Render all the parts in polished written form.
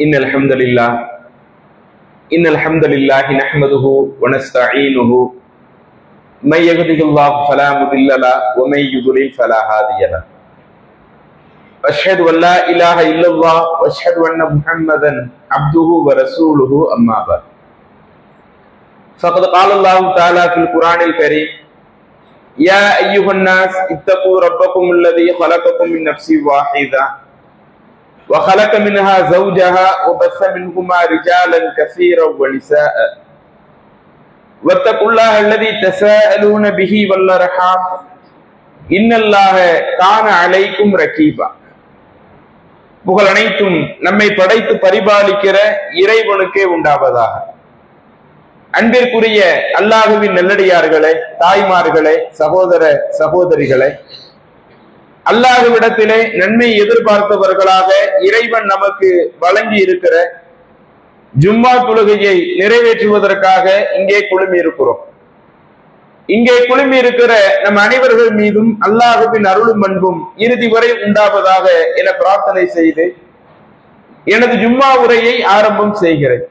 إن الحمد لله نحمده ونستعينه من يهده الله فلا مضل له ومن يضلل فلا هادي له أشهد أن لا إله إلا الله وأشهد أن محمدا عبده ورسوله أما بعد فقد قال الله تعالى في القرآن الكريم يا أيها الناس اتقوا ربكم الذي خلقكم من نفس واحدة وخلق منها زوجها وبث منهما رجالا كثيرا ونساء واتقوا الله الذي تساءلون به والأرحام إن الله كان عليكم رقيبا. புகழ் அனைத்தும் நம்மை படைத்து பரிபாலிக்கிற இறைவனுக்கே உண்டாவதாக. அன்பிற்குரிய அல்லாஹுவின் நல்லடியார்களே, தாய்மார்களே, சகோதர சகோதரிகளே, அல்லாஹ்விடத்திலே நன்மை எதிர்பார்த்தவர்களாக இறைவன் நமக்கு வழங்கி இருக்கிற ஜும்மா தொழுகையை நிறைவேற்றுவதற்காக இங்கே குழுமி இருக்கிறோம். இங்கே குழுமி இருக்கிற நம் அனைவர்கள் மீதும் அல்லாஹ்வின் அருளும் அன்பும் இறுதி வரை உண்டாவதாக என பிரார்த்தனை செய்து எனது ஜும்மா உரையை ஆரம்பம் செய்கிறேன்.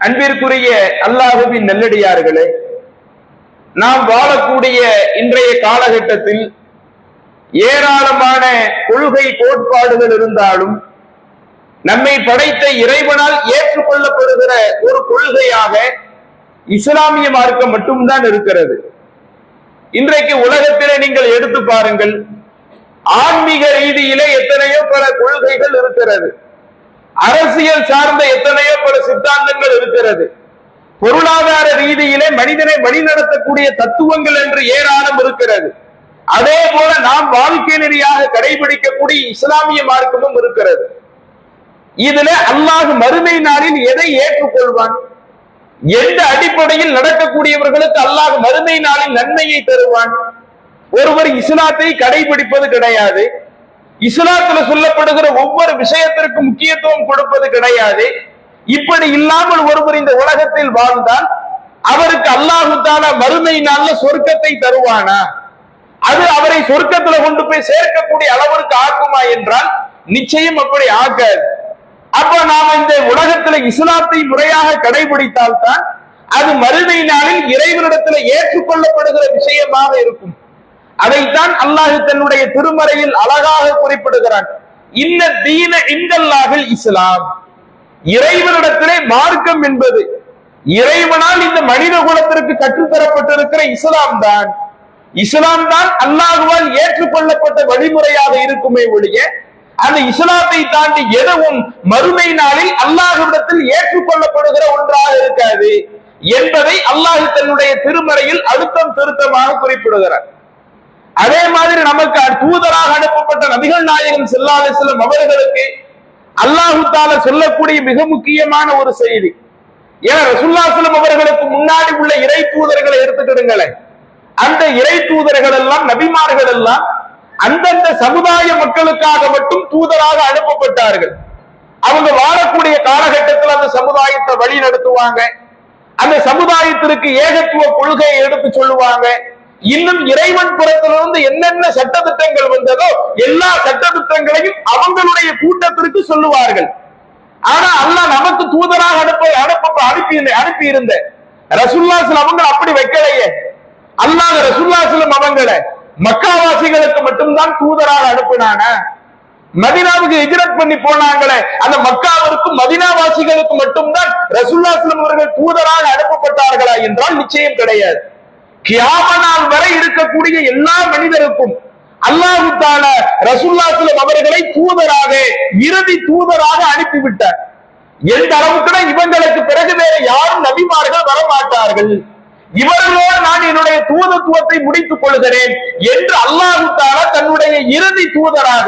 அன்பிற்குரிய அல்லாஹ்வின் நல்லடியார்களே, நாம் வாழக்கூடிய இன்றைய காலகட்டத்தில் ஏராளமான கொள்கை கோட்பாடுகள் இருந்தாலும் நம்மை படைத்த இறைவனால் ஏற்றுக்கொள்ளப்படுகிற ஒரு கொள்கையாக இஸ்லாமிய மார்க்கம் மட்டும்தான் இருக்கிறது. இன்றைக்கு உலகத்திலே நீங்கள் எடுத்து பாருங்கள், ஆன்மீக ரீதியிலே எத்தனையோ பல கொள்கைகள் இருக்கிறது, அரசியல் சார்ந்த எத்தனையோ பல சித்தாந்தங்கள் இருக்கிறது, பொருளாதார ரீதியிலே மனிதனை வழிநடத்தக்கூடிய தத்துவங்கள் என்று ஏராளம் இருக்கிறது. அதே போல நாம் வாழ்க்கை நெறியாக கடைபிடிக்கக்கூடிய இஸ்லாமிய மார்க்கமும் இருக்கிறது. இதுல அல்லாஹ் மறுமை நாளில் எதை ஏற்றுக்கொள்வான், எந்த அடிப்படையில் நடக்கக்கூடியவர்களுக்கு அல்லாஹ் மறுமை நாளில் நன்மையை தருவான்? ஒருவர் இஸ்லாத்தை கடைபிடிப்பது கிடையாது, இஸ்லாத்துல சொல்லப்படுகிற ஒவ்வொரு விஷயத்திற்கு முக்கியத்துவம் கொடுப்பது கிடையாது. இப்படி இல்லாமல் ஒருவர் இந்த உலகத்தில் வாழ்ந்தால் அவருக்கு அல்லாஹு தஆலா மறுமை நாள்ல சொர்க்கத்தை தருவானா? அது அவரை சொர்க்கத்துல கொண்டு போய் சேர்க்கக்கூடிய அளவிற்கு ஆக்குமா என்றால் நிச்சயம் அப்படி ஆக்காது. அப்ப நாம இந்த உலகத்துல இஸ்லாத்தை முறையாக கடைபிடித்தால்தான் அது மறுமை நாளில் இறைவனிடத்துல ஏற்றுக்கொள்ளப்படுகிற விஷயமாக இருக்கும். அதைத்தான் அல்லாஹ் தன்னுடைய திருமறையில் அழகாக குறிப்பிடுகிறான். இன்ன தீன இந்தல்லாஹில் இஸ்லாம். இறைவனிடத்திலே மார்க்கம் என்பது இறைவனால் இந்த மனித குலத்திற்கு கற்றுத்தரப்பட்டிருக்கிற இஸ்லாம் தான். இஸ்லாம் தான் அல்லாஹ்வால் ஏற்றுக்கொள்ளப்பட்ட வழிமுறையாக இருக்குமே ஒழிய அந்த இஸ்லாத்தை தாண்டி எதுவும் மறுமை நாளில் அல்லாஹ்விடத்தில் ஏற்றுக்கொள்ளப்படுகிற ஒன்றாக இருக்காது என்பதை அல்லாஹ் தன்னுடைய திருமறையில் அழுத்தம் திருத்தமாக குறிப்பிடுகிறார். அதே மாதிரி நமக்கு தூதராக அனுப்பப்பட்ட நபிகள் நாயகம் ஸல்லல்லாஹு அலைஹி வஸல்லம் அவர்களுக்கு அல்லாஹ் தஆலா சொல்லக்கூடிய மிக முக்கியமான ஒரு செய்தி. ஏன்னா ரசூலுல்லாஹி ஸல்லல்லாஹு அலைஹி வஸல்லம் அவர்களுக்கு முன்னாடி உள்ள இறை தூதர்களை எடுத்துக்கிடுங்களேன். அந்த இறை தூதர்கள் எல்லாம், நபிமார்கள் எல்லாம் அந்தந்த சமுதாய மக்களுக்காக மட்டும் தூதராக அனுப்பப்பட்டார்கள். அவங்க வாழக்கூடிய காலகட்டத்தில் அந்த சமுதாயத்தை வழி நடத்துவாங்க, அந்த சமுதாயத்திற்கு ஏகத்துவ கொள்கையை எடுத்து சொல்லுவாங்க. இன்னும் இறைவன் புறத்திலிருந்து என்னென்ன சட்டத்திட்டங்கள் வந்ததோ எல்லா சட்டத்திட்டங்களையும் அவங்களுடைய கூட்டத்திற்கு சொல்லுவார்கள். ஆனா அல்லாஹ் நமக்கு தூதராக அனுப்பி இருந்த ரசூலுல்லாஹி ஸல்லல்லாஹு அவங்க அப்படி வைக்கலையே. அல்லாஹ் ரசூலுல்லாஹி ஸல்லல்லாஹு அவங்களை மக்காவாசிகளுக்கு மட்டும்தான் தூதராக அனுப்பினான. மதீனாவுக்கு ஹிஜ்ரத் பண்ணி போனாங்களே, அந்த மக்காவிற்கும் மதீனாவாசிகளுக்கு மட்டும்தான் ரசூலுல்லாஹி ஸல்லல்லாஹு அவர்கள் தூதராக அனுப்பப்பட்டார்களா என்றால் நிச்சயம் கிடையாது. கியாம நாள் வரை இருக்கக்கூடிய எல்லா மனிதருக்கும் அல்லாஹ் தஆலா ரசூலுல்லாஹி ஸல்லல்லாஹு அவர்களை தூதராக, இறுதி தூதராக அனுப்பிவிட்டார். எந்த அளவுக்கு இவங்களுக்கு பிறகு வேற யாரும் நபிமார்கள் வரமாட்டார்கள், இவர்களோடு நான் என்னுடைய தூதத்துவத்தை முடித்துக் கொள்கிறேன் என்று அல்லாஹ் தஆலா தன்னுடைய இறுதி தூதராக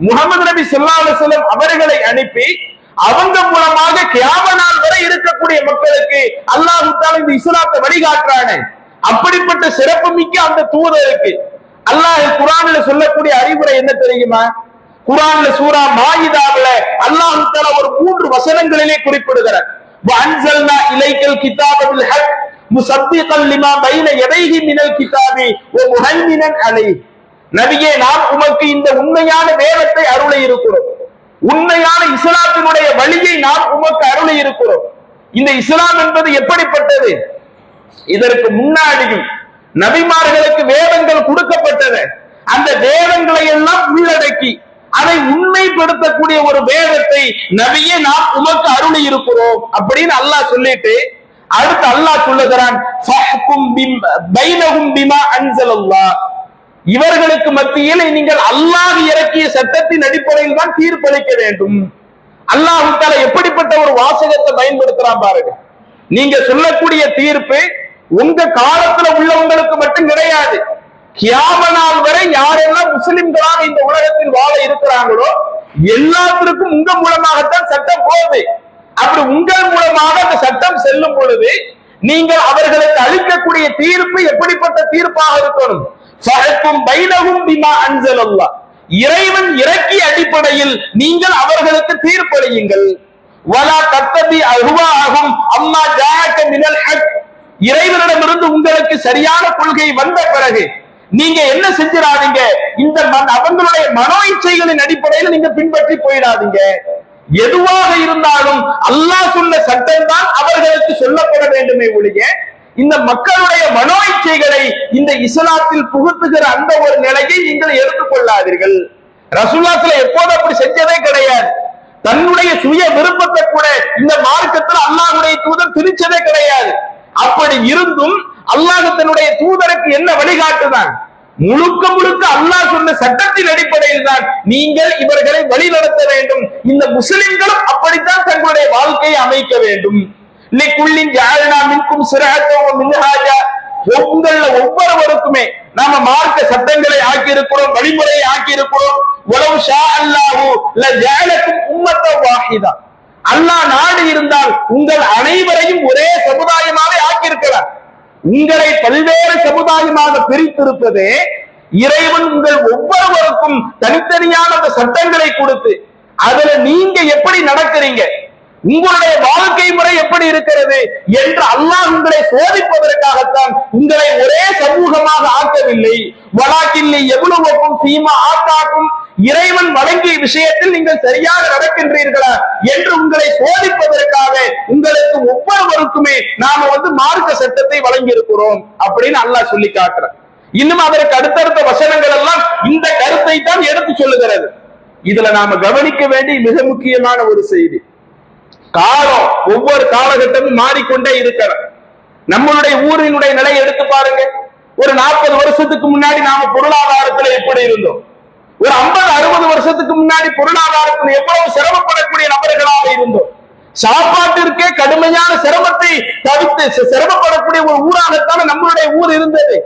முஹம்மது நபி ஸல்லல்லாஹு அலைஹி வஸல்லம் அவர்களை அனுப்பி அவங்க மூலமாக கியாம நாள் வரை இருக்கக்கூடிய மக்களுக்கு அல்லாஹ் தஆலா இந்த இஸ்லாத்தை வழிகாட்டுறானே. அப்படிப்பட்ட சிறப்பு மிக்க அந்த தூதருக்கு அல்லாஹ் குர்ஆன்ல சொல்லக்கூடிய அறிவுரை என்ன தெரியுமா? குர்ஆன்ல சூரா மாயிதாவுல அல்லாஹ் தஆலா ஒரு 3 வசனங்களிலே குறிப்பிடுகிறார். வஅன்ஸல்னா இலைக்கல் கிதாப பில் ஹக் முஸத்திகல் லிமா பைன யதைஹி மினல் கிதாபி வ முஹைமினன் அலைஹி. நபியே, நாம் உமக்கு இந்த உண்மையான வேதத்தை அருளி இருக்கிறோம். உண்மையான இஸ்லாத்தினுடைய வழியை நாம் உமக்கு அருளி இருக்கிறோம். இந்த இஸ்லாம் என்பது எப்படிப்பட்டது? இதற்கு முன்னாடியும் நபிமார்களுக்கு வேதங்கள் கொடுக்கப்பட்டது. அந்த வேதங்களை எல்லாம் உள்ளடக்கி அதை உண்மைப்படுத்தக்கூடிய ஒரு வேதத்தை நபியே நாம் உமக்கு அருளி இருக்கிறோம் அப்படின்னு அல்லாஹ் சொல்லிட்டு அடுத்து அல்லாஹ் சொல்லுகிறான், இவர்களுக்கு மத்தியில் நீங்கள் அல்லாஹ் இறக்கிய சட்டத்தின் அடிப்படையில் தான் தீர்ப்பளிக்க வேண்டும். அல்லாஹ் தஆலா எப்படிப்பட்ட ஒரு வாசகத்தை பயன்படுத்துறான் பாருங்க. நீங்க சொல்லக்கூடிய தீர்ப்பு உங்க காலத்துல உள்ளவங்களுக்கு மட்டும் கிடையாது. கியாம நாள் வரை யாரெல்லாம் முஸ்லிம்களாக இந்த உலகத்தில் வாழ இருக்கிறாங்களோ எல்லாத்திற்கும் உங்க மூலமாகத்தான் சட்டம் போகுது. அப்படி உங்கள் மூலமாக அந்த சட்டம் செல்லும் பொழுது நீங்கள் அவர்களுக்கு அளிக்கக்கூடிய தீர்ப்பு எப்படிப்பட்ட தீர்ப்பாக இருக்கணும்? இறைவன் இறக்கிய அடிப்படையில் நீங்கள் அவர்களுக்கு தீர்ப்பளியுங்கள். இறைவனிடமிருந்து உங்களுக்கு சரியான கொள்கை வந்த பிறகு நீங்க என்ன செஞ்சிடாதீங்க, இந்த அவங்களுடைய மனோ இச்சைகளின் அடிப்படையில் நீங்க பின்பற்றி போயிடாதீங்க. எதுவாக இருந்தாலும் அல்லாஹ் சொன்ன சட்டம் தான் அவர்களுக்கு சொல்லப்பட வேண்டுமே ஒழிய இந்த மக்களுடைய மனோ இச்சைகளை இந்த இஸ்லாத்தில் புகுத்துகிற அந்த ஒரு நிலையை நீங்கள் எடுத்துக்கொள்ளாதீர்கள். ரசூலுல்லாஹ் எப்போது அப்படி செஞ்சதே கிடையாது. தன்னுடைய சுய விருப்பத்தை கூட இந்த மார்க்கத்தில் அல்லாஹ்வுடைய தூதர் திணிச்சதே கிடையாது. அப்படி இருந்தும் அல்லாஹ் தன்னுடைய தூதருக்கு என்ன வழிகாட்டுதான்? முழுக்க முழுக்க அல்லாஹ் சொன்ன சட்டத்தின் அடிப்படையில் தான் நீங்கள் இவர்களை வழி நடத்த வேண்டும். இந்த முஸ்லிம்களும் அப்படித்தான் தங்களுடைய வாழ்க்கையை அமைக்க வேண்டும். ஒவ்வொருவருக்குமே நாம மார்க்க சட்டங்களை ஆக்கி இருக்கிறோம், வழிமுறையை ஆக்கி இருக்கிறோம். அல்லாஹ் நாடு இருந்தால் உங்கள் அனைவரையும் ஒரே சமுதாயமாக ஆக்கியிருக்கிறார். உங்களை பல்வேறு சமுதாயமாக பிரித்திருப்பதே இறைவன் உங்கள் ஒவ்வொருவருக்கும் தனித்தனியான அந்த சட்டங்களை கொடுத்து அதுல நீங்க எப்படி நடக்கிறீங்க, உங்களுடைய வாழ்க்கை முறை எப்படி இருக்கிறது என்று அல்லாஹ் உங்களை சோதிப்பதற்காகத்தான் உங்களை ஒரே சமூகமாக ஆக்கவில்லை. வலாக்கில்லி எவ்வளவுக்கும் சீமா ஆக்காக்கும், இறைவன் வழங்கிய விஷயத்தில் நீங்கள் சரியாக நடக்கின்றீர்களா என்று உங்களை சோதிப்பதற்காக உங்களுக்கு ஒவ்வொருவருக்குமே நாம மார்க்க சட்டத்தை வழங்கி இருக்கிறோம் அப்படின்னு அல்லாஹ் சொல்லி காட்டுறார். இன்னும் அதற்கு அடுத்தடுத்த வசனங்கள் எல்லாம் இந்த கருத்தை தான் எடுத்து சொல்லுகிறது. இதுல நாம கவனிக்க வேண்டிய மிக முக்கியமான ஒரு செய்தி, காலம் ஒவ்வொரு காலகட்டமும் மாறிக்கொண்டே இருக்கிறது. நம்மளுடைய ஊரினுடைய நிலையை எடுத்து பாருங்க. ஒரு 40 வருஷத்துக்கு முன்னாடி நாம பொருளாதாரத்துல எப்படி இருந்தோம்? ஒரு 50-60 வருஷத்துக்கு முன்னாடி பொருளாதாரத்தில் எவ்வளவு சிரமப்படக்கூடிய நபர்களாக இருந்தோம். சாப்பாட்டிற்கே கடுமையான சிரமத்தை தவிர்த்து சிரமப்படக்கூடிய ஒரு ஊராகத்தான நம்மளுடைய ஊர் இருந்தது.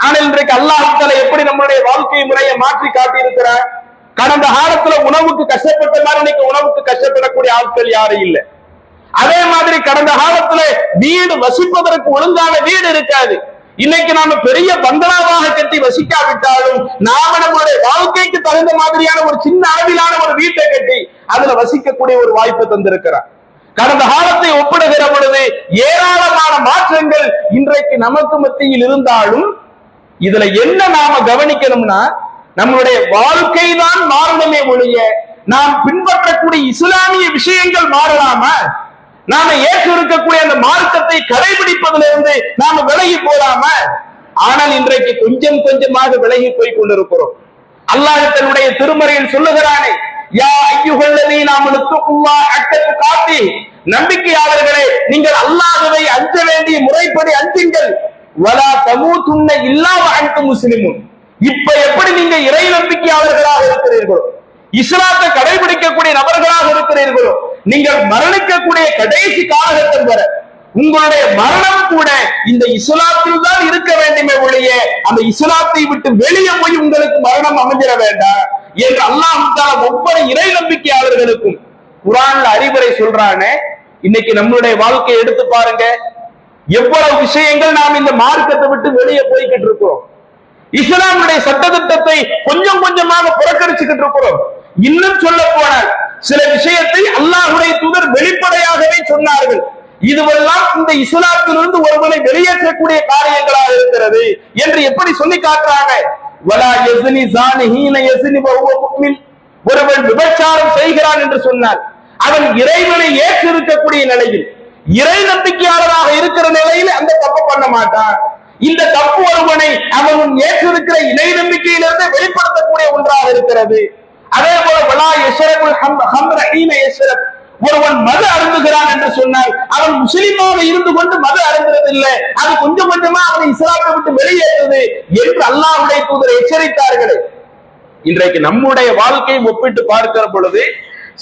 ஆனால் இன்றைக்கு அல்லாஹ் தஆலா எப்படி நம்மளுடைய வாழ்க்கை முறையை மாற்றி காட்டி இருக்கிறார். கடந்த காலத்துல உணவுக்கு கஷ்டப்பட்ட மாதிரி இன்னைக்கு உணவுக்கு கஷ்டப்படக்கூடிய ஆட்கள் யாரும் இல்லை. அதே மாதிரி கடந்த காலத்துல வீடு வசிப்பதற்கு ஒழுங்கான வீடு இருக்காது. இன்னைக்கு நாம பெரிய பங்களாவாக கட்டி வசிக்காவிட்டாலும் நாம நம்மளுடைய வாழ்க்கைக்கு தகுந்த மாதிரியான ஒரு சின்ன அளவிலான ஒரு வீட்டை கட்டி அதுல வசிக்கக்கூடிய ஒரு வாய்ப்பை தந்திருக்கிறார். கடந்த காலத்தை ஒப்பிடுகிற பொழுது ஏராளமான மாற்றங்கள் இன்றைக்கு நமக்கு மத்தியில் இருந்தாலும் இதுல என்ன நாம கவனிக்கணும்னா நம்மளுடைய வாழ்க்கை தான் மாறணுமே ஒழிய நாம் பின்பற்றக்கூடிய இஸ்லாமிய விஷயங்கள் மாறலாமா? நாம ஏற்று இருக்கக்கூடிய அந்த மார்க்கத்தை கடைபிடிப்பதிலிருந்து நாம விலகி போடாம. ஆனால் இன்றைக்கு கொஞ்சம் கொஞ்சமாக விலகி போய் கொண்டிருக்கிறோம். அல்லாஹ் தன்னுடைய திருமறையில் சொல்லுகிறானே, யா அய்யுஹல்லதீன ஆமனு தக்குல்லாஹ ஹக்க துகாத்தி, நம்பிக்கையாளர்களே நீங்கள் அல்லாஹ்வை அஞ்ச வேண்டிய முறைப்படி அஞ்சுங்கள். வலா தமூதுன்ன இல்லா வ அன்தும் முஸ்லிமூன். இப்ப எப்படி நீங்க இறை நம்பிக்கையாளர்களாக இருக்கிறீர்களோ, இஸ்லாத்தை கடைபிடிக்கக்கூடிய நபர்களாக இருக்கிறீர்களோ, நீங்கள் மரணிக்கக்கூடிய கடைசி காலகட்டம் வரை உங்களுடைய மரணம் கூட இந்த இஸ்லாத்தில் தான் இருக்க வேண்டுமே ஒழிய அந்த இஸ்லாத்தை விட்டு வெளியே போய் உங்களுக்கு மரணம் அமைஞ்சிட வேண்டாம் என்று அல்லாஹ் தஆலா ஒவ்வொரு இறை நம்பிக்கையாளர்களுக்கும் குர்ஆன்ல அறிவுரை சொல்றானே. இன்னைக்கு நம்மளுடைய வாழ்க்கையை எடுத்து பாருங்க, எவ்வளவு விஷயங்கள் நாம் இந்த மார்க்கத்தை விட்டு வெளியே போய்கிட்டு இருக்கோம். இஸ்லாமுடைய சட்டத்திட்டத்தை கொஞ்சம் கொஞ்சமாக புறக்கணிச்சுக்கிட்டு இருக்கிறோம். இன்னும் சொல்ல போனால் சில விஷயத்தை அல்லாஹ்வுடைய தூதர் வெளிப்படையாகவே சொன்னார்கள். இதுவெல்லாம் இந்த இஸ்லாத்திலிருந்து ஒருவனை வெளியேற்றக்கூடிய காரியங்களாக இருக்கிறது என்று எப்படி சொல்லி காட்டுறாங்க. வலா யஸ்னி ஸானி ஹீன யஸ்னி வஹுவ முஃமின், ஒருவன் விபச்சாரம் செய்கிற இருக்கிறான் என்று சொன்னால் அவன் இறைவனை ஏற்று இருக்கக்கூடிய நிலையில், இறை நம்பிக்கையாளராக இருக்கிற நிலையில் அந்த தப்பு பண்ண மாட்டான். இந்த தப்பு ஒருவனை அவன் ஏற்றிருக்கிற இணை நம்பிக்கையிலிருந்து வெளிப்படுத்தக்கூடிய ஒன்றாக இருக்கிறது. அதே போல வலா யஷ்ரபுல் ஹம்ர ஹீன யஷ்ரப், ஒருவன் மது அருந்துகிறான் என்று சொன்னால் அவன் முஸ்லிமாக இருந்து கொண்டு மது அருந்துறதில்லை, அது கொஞ்சம் கொஞ்சமா அவனை இஸ்லாத்தை விட்டு வெளியேறுது என்று அல்லாஹ்வுடைய தூதர் எச்சரித்தார்களே. இன்றைக்கு நம்முடைய வாழ்க்கையை ஒப்பிட்டு பார்க்கிற பொழுது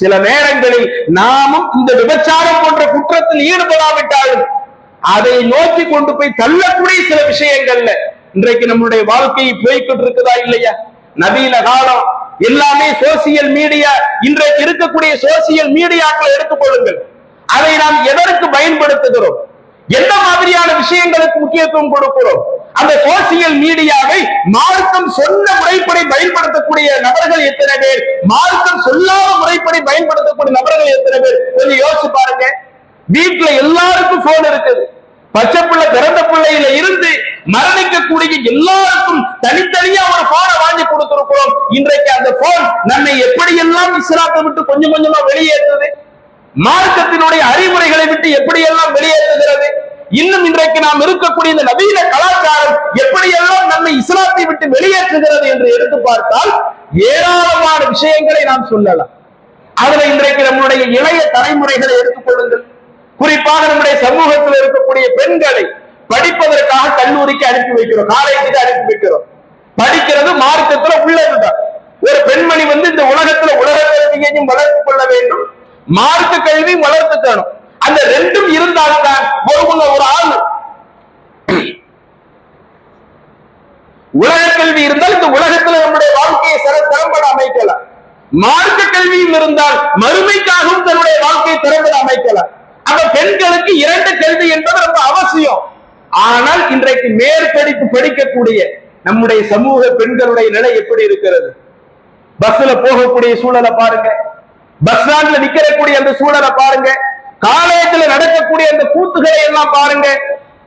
சில நேரங்களில் நாமும் இந்த விபச்சாரம் போன்ற குற்றத்தில் ஈடுபடாவிட்டாலும் அதை நோக்கி கொண்டு போய் தள்ளக்கூடிய சில விஷயங்கள்ல இன்றைக்கு நம்முடைய வாழ்க்கையை போய்கிட்டு இருக்குதா இல்லையா? நவீன காலம் எல்லாமே சோசியல் மீடியா. இன்றைக்கு இருக்கக்கூடிய சோசியல் மீடியாக்களை எடுத்துக்கொள்ளுங்கள். அதை நாம் எதற்கு பயன்படுத்துகிறோம்? எந்த மாதிரியான விஷயங்களுக்கு முக்கியத்துவம் கொடுக்கிறோம்? அந்த சோசியல் மீடியாவை மார்க்கம் சொன்ன முறைப்படி பயன்படுத்தக்கூடிய நபர்கள் எத்தனை பேர், மார்க்கம் சொல்லாத முறைப்படி பயன்படுத்தக்கூடிய நபர்கள் எத்தனை பேர்? கொஞ்சம் யோசிச்சு பாருங்க. வீட்டுல எல்லாருக்கும் போன் இருக்குது. பச்சை பிள்ளை பிறந்த பிள்ளையில இருந்து மரணிக்கக்கூடிய எல்லாருக்கும் தனித்தனியா ஒரு போனை வாங்கி கொடுத்திருக்கிறோம். இன்றைக்கு அந்த போன் நம்மை எப்படியெல்லாம் இஸ்லாத்தை விட்டு கொஞ்சம் கொஞ்சமா வெளியேற்றுது, மார்க்கத்தினுடைய அறிவுரைகளை விட்டு எப்படியெல்லாம் வெளியேற்றுகிறது, இன்னும் இன்றைக்கு நாம் இருக்கக்கூடிய இந்த நவீன கலாச்சாரம் எப்படியெல்லாம் நம்மை இஸ்லாத்தை விட்டு வெளியேற்றுகிறது என்று எடுத்து பார்த்தால் ஏராளமான விஷயங்களை நாம் சொல்லலாம். அதுல இன்றைக்கு நம்முடைய இளைய தலைமுறைகளை எடுத்துக்கொள்ளுங்கள். குறிப்பாக நம்முடைய சமூகத்தில் இருக்கக்கூடிய பெண்களை படிப்பதற்காக கல்லூரிக்கு அனுப்பி வைக்கிறோம், காலேஜுக்கு அனுப்பி வைக்கிறோம். படிக்கிறது மார்க்கத்துல உள்ளதுதான். ஒரு பெண்மணி இந்த உலகத்துல உலக கல்வியையும் வளர்த்துக் கொள்ள வேண்டும், மார்க்க கல்வியும் வளர்த்துக்கணும். அந்த ரெண்டும் இருந்தால்தான் ஒரு ஆள் உலக கல்வி இருந்தால் இந்த உலகத்துல நம்முடைய வாழ்க்கையை திறம்பட அமைக்கலாம். மார்க்க கல்வியும் இருந்தால் மறுமைக்காகவும் தன்னுடைய வாழ்க்கையை திறம்பட அமைக்கலாம். அப்ப பெண்களுக்கு இரண்டு கல்வி என்பது ரொம்ப அவசியம். ஆனால் இன்றைக்கு மேற்படிப்பு படிக்கக்கூடிய நம்முடைய சமூக பெண்களுடைய நிலை எப்படி இருக்கிறது? பஸ்ல போகக்கூடிய சூழலை பாருங்க, பஸ் ஸ்டாண்ட்ல நிக்கிறக்கூடிய அந்த சூழலை பாருங்க, காலேஜ்ல நடக்கக்கூடிய அந்த கூத்துகளை எல்லாம் பாருங்க.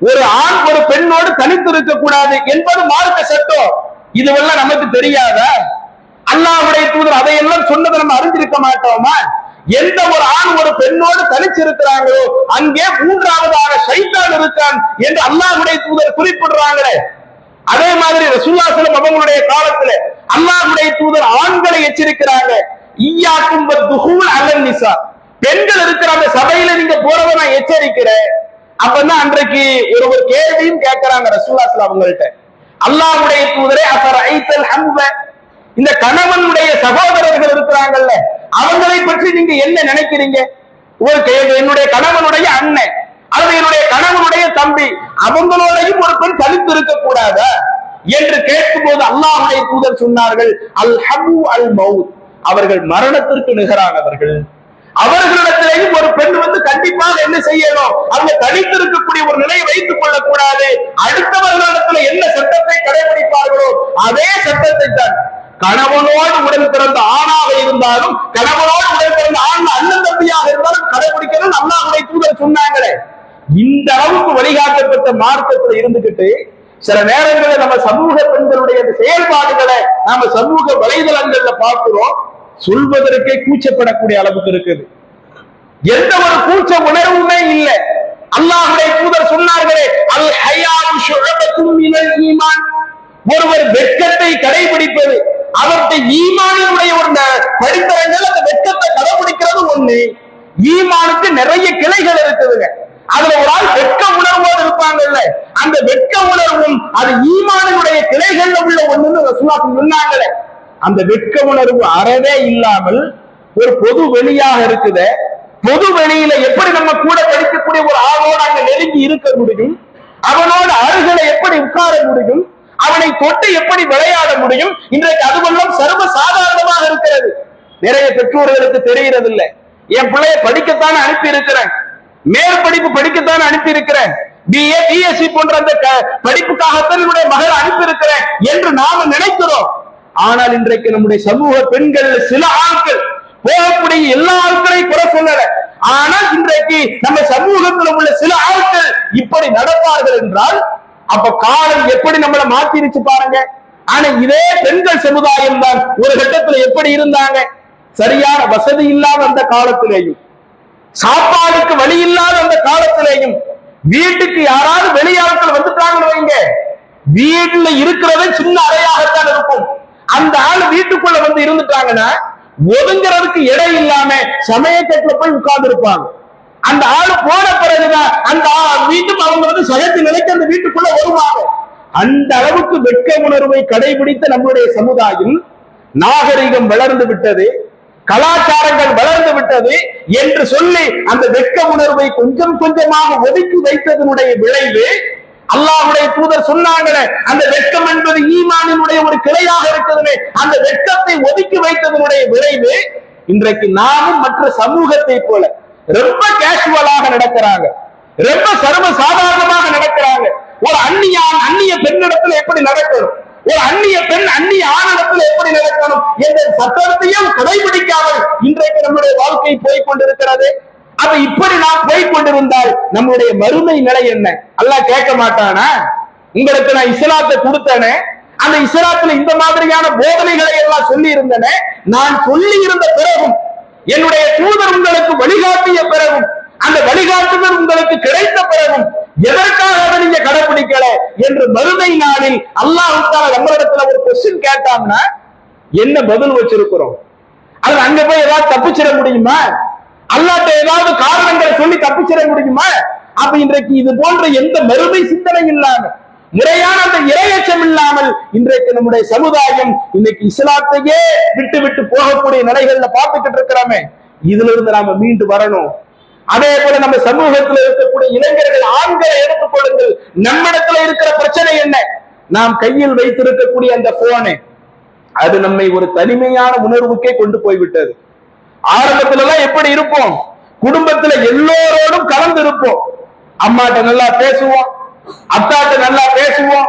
ஒரு ஆண் ஒரு பெண்ணோடு தனித்து இருக்க கூடாது என்பது மார்க்க சட்டம். இதுவெல்லாம் நமக்கு தெரியாதா? அல்லாஹ்வுடைய தூதர் அதையெல்லாம் சொன்னதை நம்ம அறிஞ்சிருக்க மாட்டோமா? எந்த ஒரு ஆண் ஒரு பெண்ணோடு தனிச்சிருக்கிறாங்களோ அங்கே மூன்றாவதாக ஷைத்தான் இருக்கான் என்று அல்லாஹ்வுடைய தூதர் குறிப்பிடுறாங்களே. அதே மாதிரி ரசூலுல்லாஹி ஸல்லல்லாஹு அலைஹி வஸல்லம் அவங்களுடைய காலத்துல அல்லாஹ்வுடைய தூதர் ஆண்களை எச்சரிக்கிறாங்க, ஈயாக்கும் வதுஹூல் அலன் நிசா, பெண்கள் இருக்கிற அந்த சபையில நீங்க போறத நான் எச்சரிக்கிறேன். அப்பதான் அன்றைக்கு ஒரு கேள்வியும் கேட்கிறாங்க ரசூலுல்லாஹி ஸல்லல்லாஹு அலைஹி வஸல்லம், அல்லாஹ்வுடைய தூதரே அஃபரைத்தல் ஹம்வ, இந்த கணவனுடைய சகோதரர்கள் இருக்கிறாங்கல்ல அவங்களை பற்றி நீங்க என்ன நினைக்கிறீங்க? என்னுடைய கணவனுடைய அண்ணன் அல்லது என்னுடைய கணவனுடைய தம்பி அவங்களோடையும் ஒரு பெண் தனித்து இருக்க கூடாதா என்று கேட்கும் போது அல்லாஹ்வுடைய தூதர் சொன்னார்கள், அல் ஹபு அல் மவுத், அவர்கள் மரணத்திற்கு நிகரானவர்கள். அவர்களிடத்திலேயும் ஒரு பெண் கண்டிப்பாக என்ன செய்யணும்? அவங்க தனித்து இருக்கக்கூடிய ஒரு நிலையை வைத்துக் கொள்ளக் கூடாது. அடுத்தவர்களிடத்துல என்ன சட்டத்தை கடைபிடிப்பார்களோ அதே சட்டத்தை தான் கணவனோடு உடன் பிறந்த ஆணாக இருந்தாலும் கணவனோடு உடன் பிறந்த ஆண் அண்ணன் தம்பியாக இருந்தாலும் கடைபிடிக்கணும் அல்லாஹ்வுடைய தூதர் சொன்னாங்களே. இந்த அளவுக்கு வழிகாட்டப்பட்ட மார்க்கத்தில் இருந்துகிட்டு சில நேரங்களில் நம்ம சமூக பெண்களுடைய செயல்பாடுகளை நாம சமூக வலைதளங்கள்ல பார்க்கிறோம், சொல்வதற்கே கூச்சப்படக்கூடிய அளவுக்கு இருக்குது. எந்த ஒரு கூச்ச உணர்வுமே இல்லை. அல்லாஹ்வுடைய தூதர் சொன்னார்களே, அல் ஹயாஉ ஷுஅபத்தும் மினல் ஈமான், ஒருவர் வெட்கத்தை கடைபிடிப்பது அவருடைய ஈமானினுடைய ஒரு படித்தரங்கள். அந்த வெட்கத்தை கடைபிடிக்கிறது ஒண்ணு. ஈமானுக்கு நிறைய கிளைகள் இருக்குதுங்க. அதுல ஒரு ஆள் வெட்க உணர்வோடு இருப்பாங்கல்ல, அந்த வெட்க உணர்வும் அது ஈமானினுடைய கிளைகள்ல உள்ள ஒண்ணுன்னு ரசூலுல்லாஹி சொன்னாங்களே. அந்த வெட்க உணர்வு அறவே இல்லாமல் ஒரு பொது வெளியாக இருக்குது. பொது வெளியில எப்படி நம்ம கூட படிக்கக்கூடிய ஒரு ஆளோடு அங்க நெருங்கி இருக்க முடியும்? அவனோட அருகில எப்படி உட்கார முடியும்? அவனை தொட்டு எப்படி விளையாட முடியும்? இன்றைக்கு அதுவெல்லாம் சர்வ சாதாரணமாக இருக்கிறது. நிறைய பெற்றோர்களுக்கு தெரிகிறது இல்லை. என் பிள்ளைய படிக்கத்தானே அனுப்பி இருக்கிறேன், மேற்படிப்பு படிக்கத்தானே அனுப்பி இருக்கிறேன், BA BSc போன்ற அந்த படிப்புக்காகத்தான் என்னுடைய மகளை அனுப்பி இருக்கிறேன் என்று நாம நினைக்கிறோம். ஆனால் இன்றைக்கு நம்முடைய சமூக பெண்கள் சில ஆட்கள் போகக்கூடிய எல்லா ஆட்களையும் குறை சொல்லல, ஆனால் இன்றைக்கு நம்ம சமூகத்தில் உள்ள சில ஆட்கள் இப்படி நடப்பார்கள் என்றால் அப்ப காலம் எப்படி நம்மளை மாத்திருச்சு பாருங்க. ஆனா இதே பெண்கள் சமுதாயம் தான் ஒரு கட்டத்துல எப்படி இருந்தாங்க? சரியான வசதி இல்லாத அந்த காலத்திலேயும், சாப்பாடுக்கு வழி இல்லாத அந்த காலத்திலேயும், வீட்டுக்கு யாராவது வெளியாட்கள் வந்துட்டாங்கன்னு வைங்க, வீட்டுல இருக்கிறத சின்ன அறையாகத்தான் இருக்கும். அந்த ஆள் வீட்டுக்குள்ள வந்து இருந்துட்டாங்கன்னா ஒதுங்கிறதுக்கு இடம் இல்லாம சமயக்கட்டுல போய் உட்கார்ந்து இருப்பாங்க. அந்த ஆள் போன பிறகுதான் அந்த வீட்டும் அவங்க வந்து சகத்தி நிலைக்கு அந்த வீட்டுக்குள்ள வருவாங்க. அந்த அளவுக்கு வெட்க உணர்வை கடைபிடித்த நம்முடைய சமுதாயம், நாகரிகம் வளர்ந்து விட்டது, கலாச்சாரங்கள் வளர்ந்து விட்டது என்று சொல்லி அந்த வெட்க உணர்வை கொஞ்சம் கொஞ்சமாக ஒதுக்கி வைத்ததனுடைய விளைவு, அல்லாஹ்வுடைய தூதர் சொன்னாங்களே, அந்த வெட்கம் என்பது ஈமானினுடைய ஒரு கிளையாக இருக்கிறது, அந்த வெட்கத்தை ஒதுக்கி வைத்ததனுடைய விளைவு இன்றைக்கு நாமும் மற்ற சமூகத்தை போல ரொம்ப கேஷுவலாக நடக்கிறாங்க, ரொம்ப சர்வ சாதாரணமாக நடக்கிறாங்க. ஒரு அந்நிய பெண்ணிடத்துல எப்படி நடக்கணும், ஒரு அந்நிய பெண் அந்நிய ஆணிடத்துல எப்படி நடக்கணும் என்ற சட்டத்தையும் கடைபிடிக்காமல் இன்றைக்கு நம்முடைய வாழ்க்கை போய் கொண்டிருக்கிறது. அப்ப இப்படி நாம் போய் கொண்டிருந்தால் நம்முடைய மறுமை நிலை என்ன? அல்லாஹ் கேட்க மாட்டானா? உங்களுக்கு நான் இஸ்லாத்தை கொடுத்தேனே, அந்த இஸ்லாத்துல இந்த மாதிரியான போதனைகளை எல்லாம் சொல்லி இருந்தேனே, நான் சொல்லி இருந்த பிறகும், என்னுடைய தூதர் உங்களுக்கு வழிகாட்டிய பிறகும், அந்த வழிகாட்டுதல் உங்களுக்கு கிடைத்த பிறகும் எதற்காக அதை நீங்க கடைபிடிக்கல என்று மறுமை நாளில் அல்லாஹ் தஆலா நம்மளிடத்துல ஒரு கொஸ்டின் கேட்டாங்கன்னா என்ன பதில் வச்சிருக்கிறோம்? அது அங்க போய் ஏதாவது தப்பிச்சிட முடியுமா? அல்லாஹ்ட்ட ஏதாவது காரணங்களை சொல்லி தப்பிச்சிட முடியுமா? அப்ப இன்றைக்கு இது போன்ற எந்த மறுமை சிந்தனை இல்லாம, முறையான அந்த இறையச்சம் இல்லாமல் இன்றைக்கு நம்முடைய சமுதாயம் இன்னைக்கு இஸ்லாத்தையே விட்டு விட்டு போகக்கூடிய நிலைகள்ல பார்த்துக்கிட்டு இருக்கிறோமே, இதுல இருந்து நாம மீண்டு வரணும். அதே போல நம்ம சமூகத்தில் இருக்கக்கூடிய இளைஞர்கள், ஆண்களை எடுத்துக் கொள்ளுங்கள். நம்மிடத்துல இருக்கிற பிரச்சனை என்ன? நாம் கையில் வைத்திருக்கக்கூடிய அந்த போனு, அது நம்மை ஒரு தனிமையான உணர்வுக்கே கொண்டு போய்விட்டது. ஆரம்பத்துல எல்லாம் எப்படி இருப்போம்? குடும்பத்துல எல்லோரோடும் கலந்து இருப்போம். அம்மாட்ட நல்லா பேசுவோம், அத்தாட்ட நல்லா பேசுவோம்,